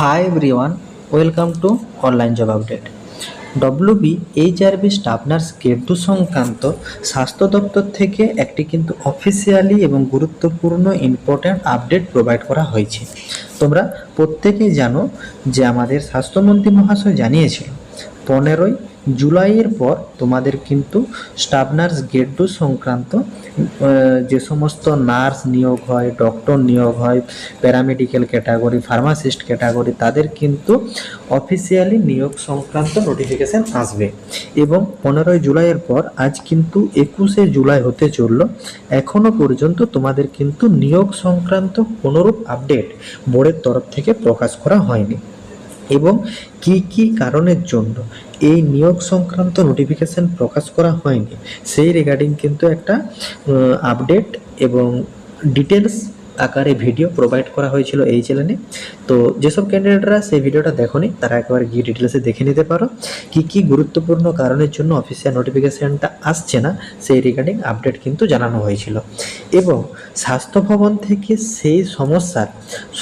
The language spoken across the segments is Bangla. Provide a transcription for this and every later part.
Hi everyone, welcome to Online Job Update. WBHRB staff nurse grade 2 সংক্রান্ত স্বাস্থ্য দপ্তর থেকে একটি কিন্তু অফিসিয়ালি এবং গুরুত্বপূর্ণ ইম্পর্ট্যান্ট আপডেট প্রোভাইড করা হয়েছে। তোমরা প্রত্যেকেই জানো যে আমাদের স্বাস্থ্যমন্ত্রী মহাশয় জানিয়েছিল 15ই জুলাইয়ের পর তোমাদের কিন্তু স্টাফ নার্স গ্রেড 2 সংক্রান্ত যে সমস্ত নার্স নিয়োগ হয়, ডক্টর নিয়োগ হয়, প্যারামেডিক্যাল ক্যাটাগরি, ফার্মাসিস্ট ক্যাটাগরি, তাদের কিন্তু অফিসিয়ালি নিয়োগ সংক্রান্ত নোটিফিকেশান আসবে। এবং 15ই জুলাইয়ের পর আজ কিন্তু 21শে জুলাই হতে চললো, এখনও পর্যন্ত তোমাদের কিন্তু নিয়োগ সংক্রান্ত কোনোরূপ আপডেট বোর্ডের তরফ থেকে প্রকাশ করা হয়নি। এবং কি কি কারণের জন্য এই নিয়োগ সংক্রান্ত নোটিফিকেশান প্রকাশ করা হয়নি সেই রিগার্ডিং কিন্তু একটা আপডেট এবং ডিটেলস আকারে ভিডিও প্রোভাইড করা হয়েছিল এই চ্যানেলে। তো যেসব ক্যান্ডিডেটরা সেই ভিডিওটা দেখোনি তারা একবার গিয়ে ডিটেলসে দেখে নিতে পারো কি কি গুরুত্বপূর্ণ কারণের জন্য অফিসিয়াল নোটিফিকেশানটা আসছে না সেই রিগার্ডিং আপডেট কিন্তু জানানো হয়েছিল। এবং স্বাস্থ্য ভবন থেকে সেই সমস্যার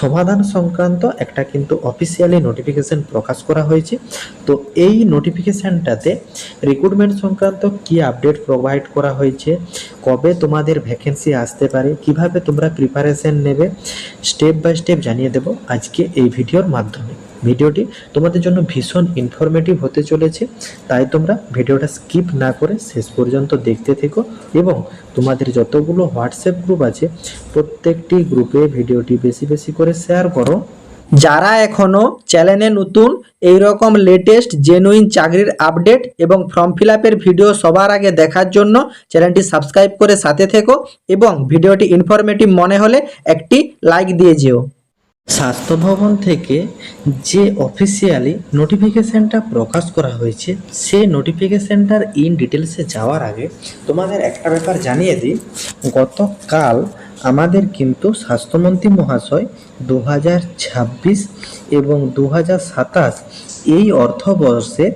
সমাধান সংক্রান্ত একটা কিন্তু অফিসিয়ালি নোটিফিকেশান প্রকাশ করা হয়েছে। তো এই নোটিফিকেশানটাতে রিক্রুটমেন্ট সংক্রান্ত কি আপডেট প্রোভাইড করা হয়েছে, কবে তোমাদের ভ্যাকেন্সি আসতে পারে, কিভাবে তোমরা প্রিপারেশন নেবে, স্টেপ বাই স্টেপ জানিয়ে দেব আজকে এই ভিডিওর মাধ্যমে। ভিডিওটি তোমাদের জন্য ভীষণ ইনফরমেটিভ হতে চলেছে, তাই তোমরা ভিডিওটা স্কিপ না করে শেষ পর্যন্ত দেখতে থেকো এবং তোমাদের যতগুলো হোয়াটসঅ্যাপ গ্রুপ আছে প্রত্যেকটি গ্রুপে ভিডিওটি বেশি বেশি করে শেয়ার করো। যারা এখনো চ্যানেলে নতুন এই রকম লেটেস্ট জেনুইন চাকরির আপডেট এবং ফর্ম ফিল আপের ভিডিও সবার আগে দেখার জন্য চ্যানেলটি সাবস্ক্রাইব করে সাথে থেকো এবং ভিডিওটি ইনফরমেটিভ মনে হলে একটি লাইক দিয়ে যেও। স্বাস্থ্য ভবন থেকে যে অফিসিয়ালি নোটিফিকেশানটা প্রকাশ করা হয়েছে সেই নোটিফিকেশানটার ইন ডিটেলসে যাওয়ার আগে তোমাদের একটা ব্যাপার জানিয়ে দিই। গতকাল আমাদের কিন্তু স্বাস্থ্যমন্ত্রী মহাশয় 2026 এবং 2027 এই অর্থবর্ষে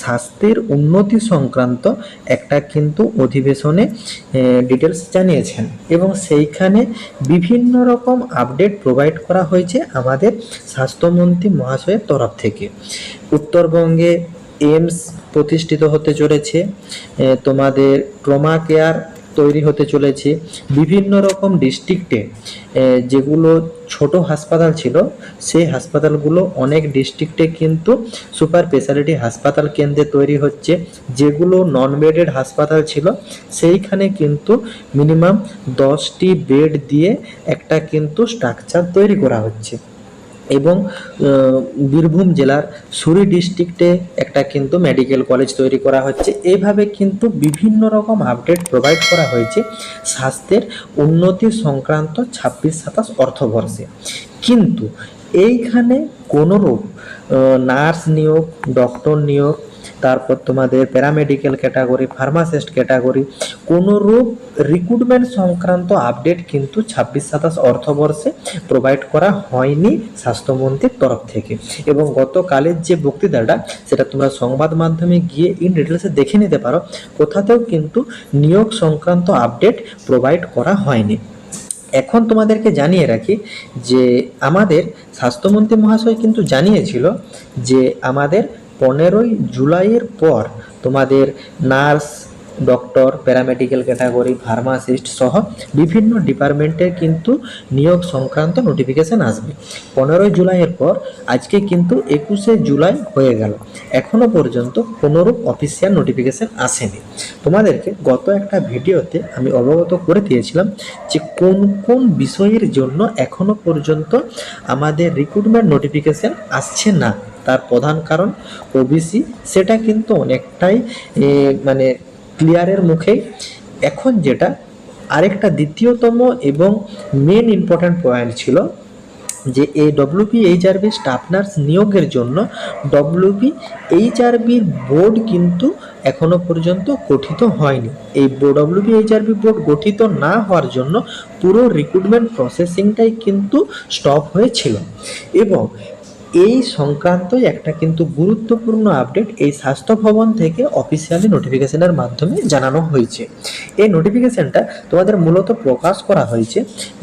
স্বাস্থ্যের উন্নতি সংক্রান্ত একটা কিন্তু অধিবেশনে ডিটেলস জানিয়েছেন এবং সেইখানে বিভিন্ন রকম আপডেট প্রোভাইড করা হয়েছে আমাদের স্বাস্থ্যমন্ত্রী মহাশয়ের তরফ থেকে। উত্তরবঙ্গে এইমস প্রতিষ্ঠিত হতে চলেছে, তোমাদের ট্রমা কেয়ার তৈরি হতে চলেছে, বিভিন্ন রকম ডিস্ট্রিক্টে যেগুলো ছোট হাসপাতাল ছিল সেই হাসপাতালগুলো অনেক ডিস্ট্রিক্টে কিন্তু সুপার স্পেশালিটি হাসপাতাল কেন্দ্রে তৈরি হচ্ছে। যেগুলো নন বেডেড হাসপাতাল ছিল সেইখানে কিন্তু মিনিমাম 10টি বেড দিয়ে একটা কিন্তু স্ট্রাকচার তৈরি করা হচ্ছে। এবং বীরভূম জেলার সুরি ডিস্ট্রিক্টে একটা কিন্তু মেডিকেল কলেজ তৈরি করা হচ্ছে। এইভাবে কিন্তু বিভিন্ন রকম আপডেট প্রোভাইড করা হয়েছে স্বাস্থ্যের উন্নতি সংক্রান্ত 26-27 অর্থবর্ষে। কিন্তু এইখানে কোনোরূপ নার্স নিয়োগ, ডক্টর নিয়োগ, তারপর তোমাদের প্যারামেডিক্যাল ক্যাটাগরি, ফার্মাসিস্ট ক্যাটাগরি কোনোরূপ রিক্রুটমেন্ট সংক্রান্ত আপডেট কিন্তু 26-27 অর্থবর্ষে প্রোভাইড করা হয়নি স্বাস্থ্যমন্ত্রীর তরফ থেকে। এবং গতকালের যে বক্তৃতাটা সেটা তোমরা সংবাদ মাধ্যমে গিয়ে ইন ডিটেলসে দেখে নিতে পারো, কোথাতেও কিন্তু নিয়োগ সংক্রান্ত আপডেট প্রোভাইড করা হয়নি। এখন তোমাদেরকে জানিয়ে রাখি যে আমাদের স্বাস্থ্যমন্ত্রী মহাশয় কিন্তু জানিয়েছিল যে আমাদের 15ই জুলাইয়ের পর তোমাদের nurse, doctor, paramedical category, pharmacist সহ বিভিন্ন ডিপার্টমেন্টের কিন্তু নিয়োগ সংক্রান্ত নোটিফিকেশান আসবে। 15ই জুলাইয়ের পর আজকে কিন্তু 21শে জুলাই হয়ে গেল, এখনও পর্যন্ত কোনোরূপ অফিসিয়াল নোটিফিকেশান আসেনি। তোমাদেরকে গত একটা ভিডিওতে আমি অবগত করে দিয়েছিলাম যে কোন কোন বিষয়ের জন্য এখনও পর্যন্ত আমাদের রিক্রুটমেন্ট নোটিফিকেশান আসছে না। তার প্রধান কারণ ওবিসি, সেটা কিন্তু অনেকটাই মানে ক্লিয়ারের মুখেই। এখন যেটা আরেকটা দ্বিতীয়তম এবং মেন ইম্পর্ট্যান্ট পয়েন্ট ছিল যে এই WBHRB স্টাফ নার্স নিয়োগের জন্য WBHRBর বোর্ড কিন্তু এখনো পর্যন্ত গঠিত হয়নি। এই WBHRB বোর্ড গঠিত না হওয়ার জন্য পুরো রিক্রুটমেন্ট প্রসেসিংটাই কিন্তু স্টপ হয়েছিল। এবং এই সংক্রান্তই একটা কিন্তু গুরুত্বপূর্ণ আপডেট এই স্বাস্থ্য ভবন থেকে অফিসিয়ালি নোটিফিকেশনের মাধ্যমে জানানো হয়েছে। এই নোটিফিকেশনটা তোমাদের মূলত প্রকাশ করা হয়েছে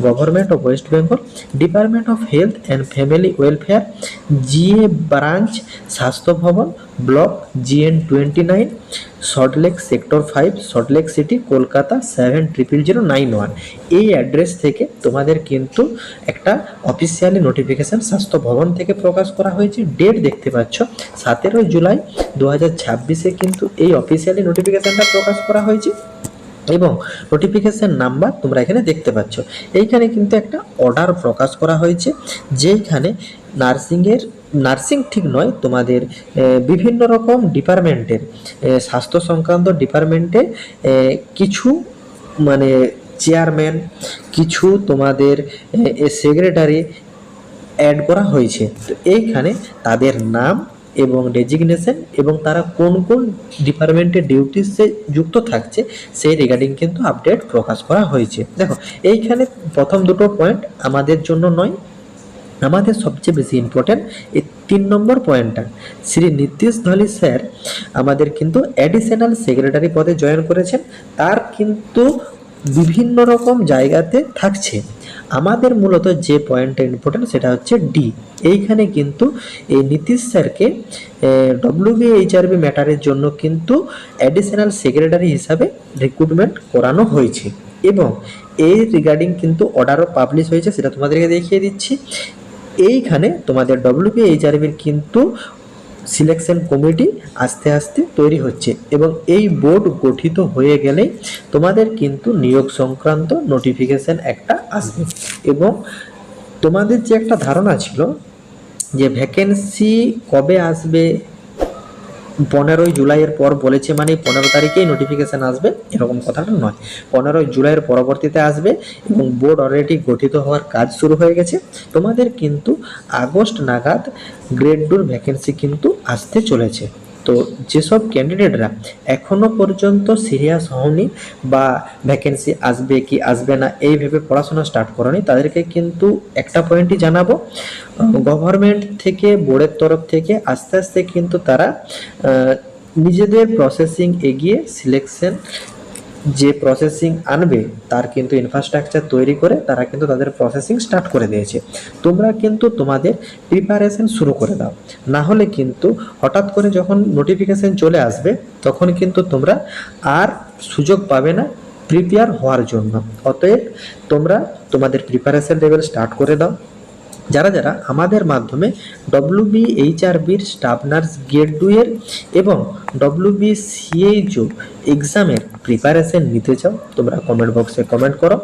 government of West Bengal, department of health and family welfare, GA branch, স্বাস্থ্য ভবন, block GN29, Salt Lake sector 5, Salt Lake city, Kolkata 700091। এই অ্যাড্রেস থেকে তোমাদের কিন্তু একটা অফিসিয়ালি নোটিফিকেশন স্বাস্থ্য ভবন থেকে প্রকাশ করা হয়েছে। ডেট দেখতে পাচ্ছ 17 জুলাই 2026-এ কিন্তু এই অফিসিয়ালি নোটিফিকেশনটা প্রকাশ করা হয়েছে এবং নোটিফিকেশন নাম্বার তোমরা এখানে দেখতে পাচ্ছ। এইখানে কিন্তু একটা অর্ডার প্রকাশ করা হয়েছে, যেইখানে নার্সিং ঠিক নয়, তোমাদের বিভিন্ন রকম ডিপার্টমেন্টের স্বাস্থ্য সংক্রান্ত ডিপার্টমেন্টে কিছু মানে চেয়ারম্যান, কিছু তোমাদের সেক্রেটারি অ্যাড করা হয়েছে। তো এইখানে তাদের নাম এবং ডেজিগনেশন এবং তারা কোন কোন ডিপার্টমেন্টের ডিউটিসে যুক্ত থাকছে সেই রিগার্ডিং কিন্তু আপডেট প্রকাশ করা হয়েছে। দেখো এইখানে প্রথম দুটো পয়েন্ট আমাদের জন্য নয়, আমাদের সবচেয়ে বেশি ইম্পর্টেন্ট এই 3 নম্বর পয়েন্টটা। শ্রী নীতিশ ধলি স্যার আমাদের কিন্তু অ্যাডিশনাল সেক্রেটারি পদে জয়েন করেছেন, তার কিন্তু বিভিন্ন রকম জায়গাতে থাকছে। আমাদের মূলত যে পয়েন্টটা ইম্পর্টেন্ট সেটা হচ্ছে ডি। এইখানে কিন্তু এই নীতিশ স্যারকে WBHRB ম্যাটারের জন্য কিন্তু অ্যাডিশনাল সেক্রেটারি হিসাবে রিক্রুটমেন্ট করানো হয়েছে এবং এই রিগার্ডিং কিন্তু অর্ডারও পাবলিশ হয়েছে, সেটা তোমাদেরকে দেখিয়ে দিচ্ছি। এইখানে তোমাদের WBHRBর কিন্তু সিলেকশন কমিটি আস্তে আস্তে তৈরি হচ্ছে এবং এই বোর্ড গঠিত হয়ে গেলেই তোমাদের কিন্তু নিয়োগ সংক্রান্ত নোটিফিকেশন একটা আসবে। এবং তোমাদের যে একটা ধারণা ছিল যে ভ্যাকেন্সি কবে আসবে, 15 জুলাইয়ের পর বলেছে মানে 15 তারিখেই নোটিফিকেশান আসবে, এরকম কথাটা নয়। 15 জুলাইয়ের পরবর্তীতে আসবে এবং বোর্ড অলরেডি গঠিত হওয়ার কাজ শুরু হয়ে গেছে। তোমাদের কিন্তু আগস্ট নাগাদ গ্রেড 2 ভ্যাকেন্সি কিন্তু আসতে চলেছে। তো যেসব ক্যান্ডিডেটরা এখনও পর্যন্ত সিরিয়াস হওনি বা ভ্যাকেন্সি আসবে কি আসবে না এই ভেবে পড়াশোনা স্টার্ট করনি, তাদেরকে কিন্তু একটা পয়েন্টই জানাবো, গভর্নমেন্ট থেকে বোর্ডের তরফ থেকে আস্তে আস্তে কিন্তু তারা নিজেদের প্রসেসিং এগিয়ে সিলেকশন যে প্রসেসিং আনবে তার কিন্তু ইনফ্রাস্ট্রাকচার তৈরি করে তারা কিন্তু তাদের প্রসেসিং স্টার্ট করে দিয়েছে। তোমরা কিন্তু তোমাদের প্রিপারেশন শুরু করে দাও, না হলে কিন্তু হঠাৎ করে যখন নোটিফিকেশন চলে আসবে তখন কিন্তু তোমরা আর সুযোগ পাবে না প্রিপেয়ার হওয়ার জন্য। অতএব তোমরা তোমাদের প্রিপারেশন লেভেল স্টার্ট করে দাও। যারা যারা আমাদের মাধ্যমে WBHRBর স্টাফ নার্স গ্রেড 2 এর এবং WBCHO এক্সামের প্রিপারেশন নিতে চাও তোমরা কমেন্ট বক্সে কমেন্ট করো।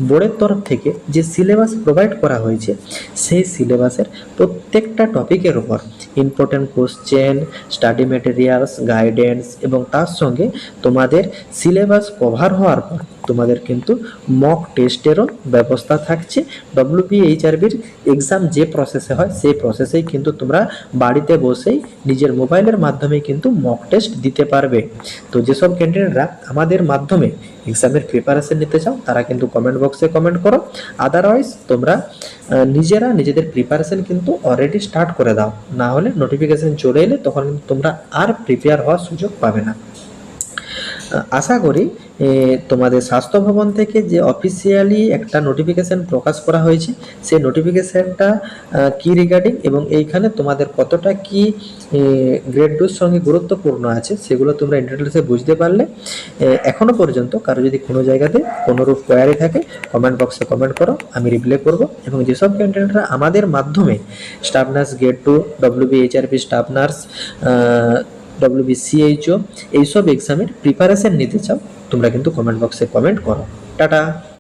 বোর্ডের তরফ থেকে যে সিলেবাস প্রোভাইড করা হয়েছে সেই সিলেবাসের প্রত্যেকটা টপিকের উপর important question, study materials, guidance এবং তার সঙ্গে তোমাদের সিলেবাস কভার হওয়ার পর তোমাদের কিন্তু মক টেস্টেরও ব্যবস্থা থাকছে। WBHRBর এক্সাম যে প্রসেসে হয় সেই প্রসেসেই কিন্তু তোমরা বাড়িতে বসেই নিজের মোবাইলের মাধ্যমে কিন্তু মক টেস্ট দিতে পারবে। তো যেসব ক্যান্ডিডেটরা আমাদের মাধ্যমে এক্সামের প্রিপারেশন নিতে চাও তারা কিন্তু কমেন্ট বক্সে কমেন্ট করো। আদারওয়াইজ তোমরা নিজেরা নিজেদের প্রিপারেশন কিন্তু অলরেডি স্টার্ট করে দাও, না হলে নোটিফিকেশন চলে এলে তখন কিন্তু তোমরা আর প্রিপেয়ার হওয়ার সুযোগ পাবে না। আশা করি তোমাদের স্বাস্থ্য ভবন থেকে যে অফিসিয়ালি একটা নোটিফিকেশন প্রকাশ করা হয়েছে সেই নোটিফিকেশনটা কি রিগার্ডিং এবং এইখানে তোমাদের কতটা কি গ্রেড 2 সঙ্গে গুরুত্বপূর্ণ আছে সেগুলো তোমরা ইন্টারনেটে বুঝতে পারলে। এখনো পর্যন্ত কারো যদি কোনো জায়গাতে কোনোরূপ কোয়ারি থাকে কমেন্ট বক্সে কমেন্ট করো, আমি রিপ্লাই করব। এবং যেসব ক্যান্ডিডেটরা আমাদের মাধ্যমে staff nurse grade 2, WBHRB staff nurse, WBCHO এইসব এক্সামের প্রিপারেশন নিতে চাও তোমরা কিন্তু কমেন্ট বক্সে কমেন্ট করো। টাটা।